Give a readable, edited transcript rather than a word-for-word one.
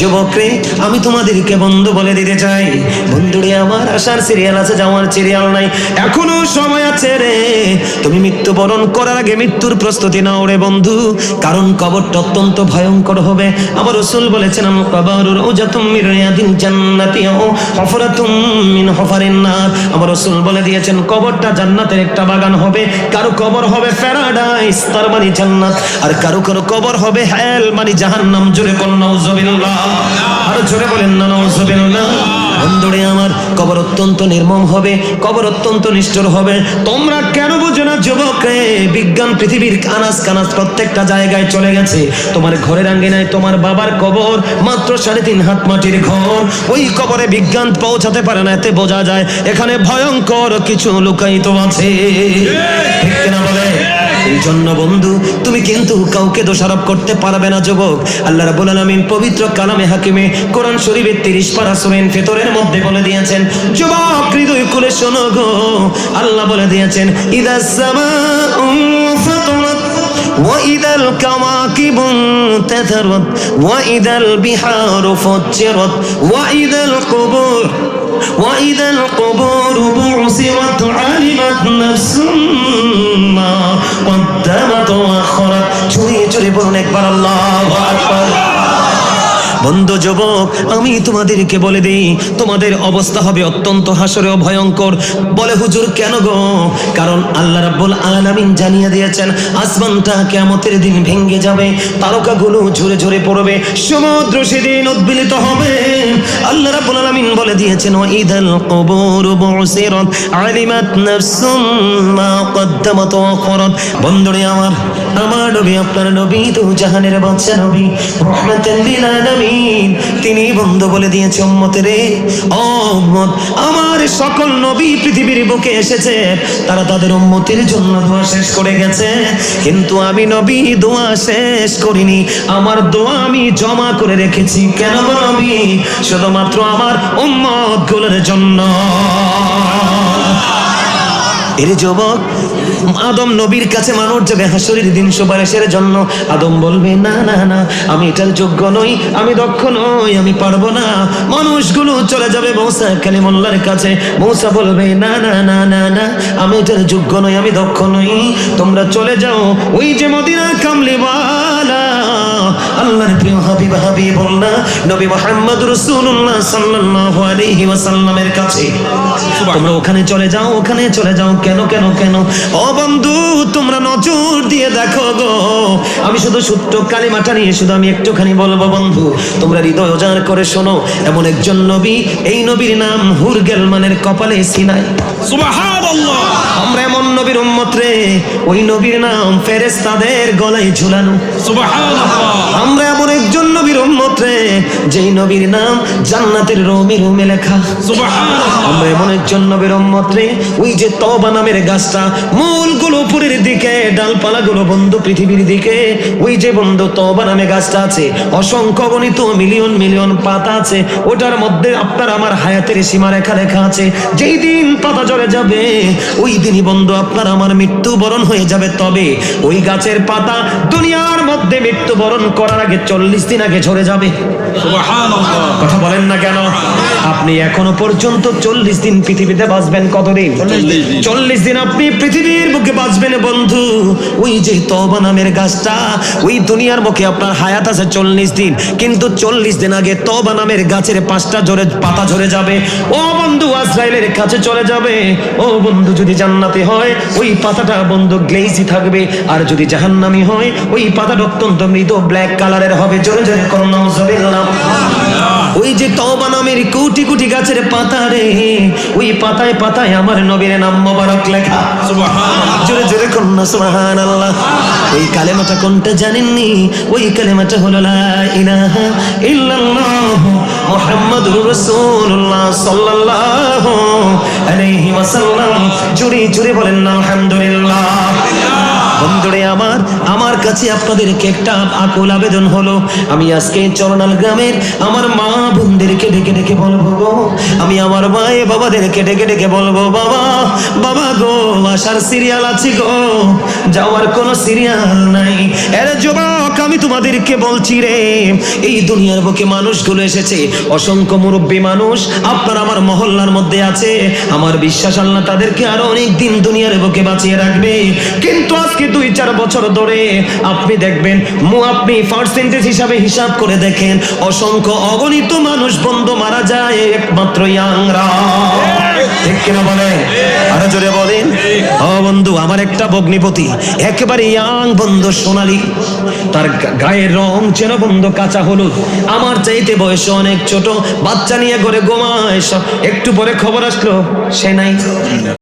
যুবক রে, আমি তোমাদেরকে বন্ধু বলে দিতে চাই, বন্ধুরে আমার, আসার সিরিয়াল আছে, যাওয়ার সিরিয়াল নাই, এখনো সময় আছে রে। তুমি মৃত্যুবরণ করার আগে মৃত্যুর প্রস্তুতি নাও রে বন্ধু, কারণ কবরটা অত্যন্ত ভয়ঙ্কর হবে। আমার রাসূল বলেছেন, আল কবরু রাউজাতুম মির রিয়াদিল জান্নাতি ওয়া হুফরাতুম মিন হুফারিন নার। আমার রাসূল বলে দিয়েছেন, কবরটা জান্নাতের একটা বাগান হবে। কারো কবর হবে প্যারাডাইস, তার মানে জান্নাত, আর কারো কারো কবর হবে হেল, মানে জাহান্নাম। জোরে বলেন নাউজুবিল্লাহ, আর জোরে বলেন না নাউজুবিল্লাহ। বন্ধুরে আমার, কবর অত্যন্ত নির্মম হবে, কবর অত্যন্ত নিষ্ঠুর হবে। তোমরা কেন বুঝো না যুবক রে? বিজ্ঞান পৃথিবীর আনাজ কানাজ প্রত্যেকটা জায়গায় চলে গেছে। তোমার ঘরের আঙ্গিনায় তোমার বাবার কবর, মাত্র 3.5 হাত মাটির ঘর, ওই কবরে বিজ্ঞান পৌঁছাতে পারে না। এতে বোঝা যায় এখানে ভয়ঙ্কর কিছু লুকায়িত আছে, ঠিক কিনা বলে? এই জন্য বন্ধু, তুমি কিন্তু কাউকে দোষারোপ করতে পারবে না যুবক। আল্লাহ রাব্বুল আলামিন পবিত্র কালামে হাকিমে কোরআন শরীফের 30 পারা সূরা ফিতরের মধ্যে বলে দিয়েছেন, যুবক হৃদয় খুলে শোনো গো, আল্লাহ বলে দিয়েছেন, ইদাস সামাউ ফাতারাত ওয়া ইদাল কাওয়াকিবু তাতারাত ওয়া ইদাল বিহারু ফুজ্জিরাত ওয়া ইদাল কুবুর وإذا القبور بعثرت علمت نفس ما قدمت وأخرت। চুরি চুরি বলুন একবার আল্লাহু আকবার। বন্ধু যুবক, আমি তোমাদেরকে বলে দিই, তোমাদের অবস্থা হবে অত্যন্ত হাসরে ভয়ঙ্কর। বলে হুজুর কেন গো? কারণ আল্লাহ রাব্বুল আলামিন জানিয়ে দিয়েছেন, আসমানটা কিয়ামতের দিন ভেঙে যাবে, তারকাগুলো ঝরে ঝরে পড়বে, সমুদ্র সেদিন উদ্বেলিত হবে। আল্লাহ রাব্বুল আলামিন বলে দিয়েছেন, ওয়া ইদাল কুবুর বুসিরাত আলিমাত নাফসুম মা কদ্দামাত ওয়া আখরাত। বন্ধুরে আমার, আমার নবী, আপনার নবী তো জাহানের বাদশা নবী, রাহমাতাল লিল আলামিন। তিনি বন্ধু বলে দিয়েছে, উম্মতের ও উম্মত, আমার সকল নবী পৃথিবীর বুকে এসেছে, তারা তাদের উম্মতের জন্য দোয়া শেষ করে গেছে, কিন্তু আমি নবী দোয়া শেষ করিনি। আমার দোয়া আমি জমা করে রেখেছি। কেন নবী? শুধুমাত্র আমার উম্মত গুলোর জন্য। এরে যুবক, আদম নবীর কাছে মানুষ যাবে হাসরের দিন সুপারিশের জন্য। আদম বলবে, না না না, আমি এটার যোগ্য নই, আমি দক্ষ নই, আমি পারবো না। মানুষগুলো চলে যাবে মূসা কালিমুল্লাহর কাছে। মূসা বলবে, না না না না না, আমি এটার যোগ্য নই, আমি দক্ষ নই। তোমরা চলে যাও ওই যে মদিনা কামলিওয়ালা আল্লাহর প্রিয় হাবিবুল্লাহ নবী মুহাম্মদ রাসূলুল্লাহ সাল্লাল্লাহু আলাইহি ওয়াসাল্লামের কাছে। তোমরা ওখানে চলে যাও, ওখানে চলে যাও। কেন কেন কেন? ও বন্ধু, তোমরা নজর দিয়ে দেখো গো, আমি শুধু ছোট্ট কালিমাটা নিয়ে শুধু আমি একটুখানি বলবো বন্ধু, তোমরা হৃদয় উজাড় করে শোনো। এমন একজন নবী, এই নবীর নাম হুর গেলমানের কপালে সিনাই। সুবহানাল্লাহ। আমরা এমন নবীর উম্মত রে, ওই নবীর নাম ফেরেশতাদের গলায় ঝুলানো। সুবহানাল্লাহ। আমরা এমন একজন নবীর উম্মত রে, যেই নবীর নাম জান্নাতের রোমে রোমে লেখা। সুবহানাল্লাহ। আমরা এমন একজন নবীর উম্মত রে, ওই যে তওবা নামের গাছটা, মূলগুলো উপরের দিকে, ডালপালাগুলো বন্ধু পৃথিবীর দিকে, ওই যে বন্ধু তওবা নামে গাছটা আছে, অসংখ্য গণিত মিলিয়ন মিলিয়ন পাতা আছে, ওটার মধ্যে আপনার আমার হায়াতের সীমারেখা লেখা আছে। যেই দিন পাতা ঝরে যাবে, ওই দিনই বন্ধু আপনার আমার মৃত্যুবরণ হয়ে যাবে। তবে ওই গাছের পাতা দুনিয়ার মধ্যে মৃত্যুবরণ করার আগে 40 দিন আগে ঝরে যাবে। সুবহানাল্লাহ। কথা বলেন না কেন? আপনি এখনো পর্যন্ত 40 দিন পৃথিবীতে বাঁচবেন। কতদিন? 40 দিন আপনি পৃথিবীর বুকে বাঁচবেন বন্ধু। ওই যে তওবা নামের গাছটা, ওই দুনিয়ার মুখে আপনার হায়াত আছে 40 দিন, কিন্তু 40 দিন আগে তওবা নামের গাছের 5টা পাতা ঝরে যাবে। ও বন্ধু, আজরাইলের কাছে চলে যাবে। ও বন্ধু, যদি জান্নাতি হয় ওই পাতাটা বন্ধু গ্লেজি থাকবে, আর যদি জাহান্নামী হয় ওই পাতাটা অত্যন্ত মৃদু ব্ল্যাক কালারের হবে। জোরে জোরে করুন নাউজুবিল্লাহ। ওই যে তওবা নামের কোটি কোটি গাছের পাতা রে, ওই পাতায় পাতায় আমার নবীর নাম মোবারক লেখা। সুবহানাল্লাহ। জোরে জোরে করুন না সুবহানাল্লাহ। ওই কালেমাটা কোনটা জানেননি? ওই কালেমাটা হলো লা ইলাহা ইল্লাল্লাহ মুহাম্মাদুর রাসূলুল্লাহ সাল্লাল্লাহু আলাইহি ওয়াসাল্লাম। জোরে জোরে বলেন না আলহামদুলিল্লাহ। বন্ধুরে আমার কাছে আপনাদেরকে একটা আকুল আবেদন হলো, আমি আজকে চরনাল গ্রামের আমার মা বোনদেরকে ডেকে ডেকে বলবো গো, আমি আমার মায়ে বাবাদেরকে ডেকে ডেকে বলবো, বাবা বাবা গো, আসার সিরিয়াল আছে গো, যাওয়ার কোনো সিরিয়াল নাই। এর যুবক আমি তোমাদেরকে বলছি রে, এই দুনিয়ার বুকে মানুষগুলো এসেছে, অসংখ্য মুরব্বী মানুষ আপনার আমার মহল্লার মধ্যে আছে, আমার বিশ্বাস আল্লাহ তাদেরকে আরো অনেক দিন দুনিয়ার বুকে বাঁচিয়ে রাখবে। কিন্তু আজকে 2-4 বছর ধরে আপনি দেখবেন, আপনি পার্সেন্টেজ হিসাবে হিসাব করে দেখেন, অসংখ্য অগণিত মানুষ বন্ধু মারা যায় একমাত্র ইয়াংরা। ঠিক কিনা বলেন? আরো জোরে বলেন। ও বন্ধু, আমার একটা ভগ্নিপতি একেবারে ইয়াং বন্ধু, সোনালী, তার গায়ের রং যেন বন্ধু কাঁচা হলুদ, আমার চাইতে বয়সে অনেক ছোট, বাচ্চা নিয়ে ঘরে ঘুমায়, একটু পরে খবর আসলো সে নাই।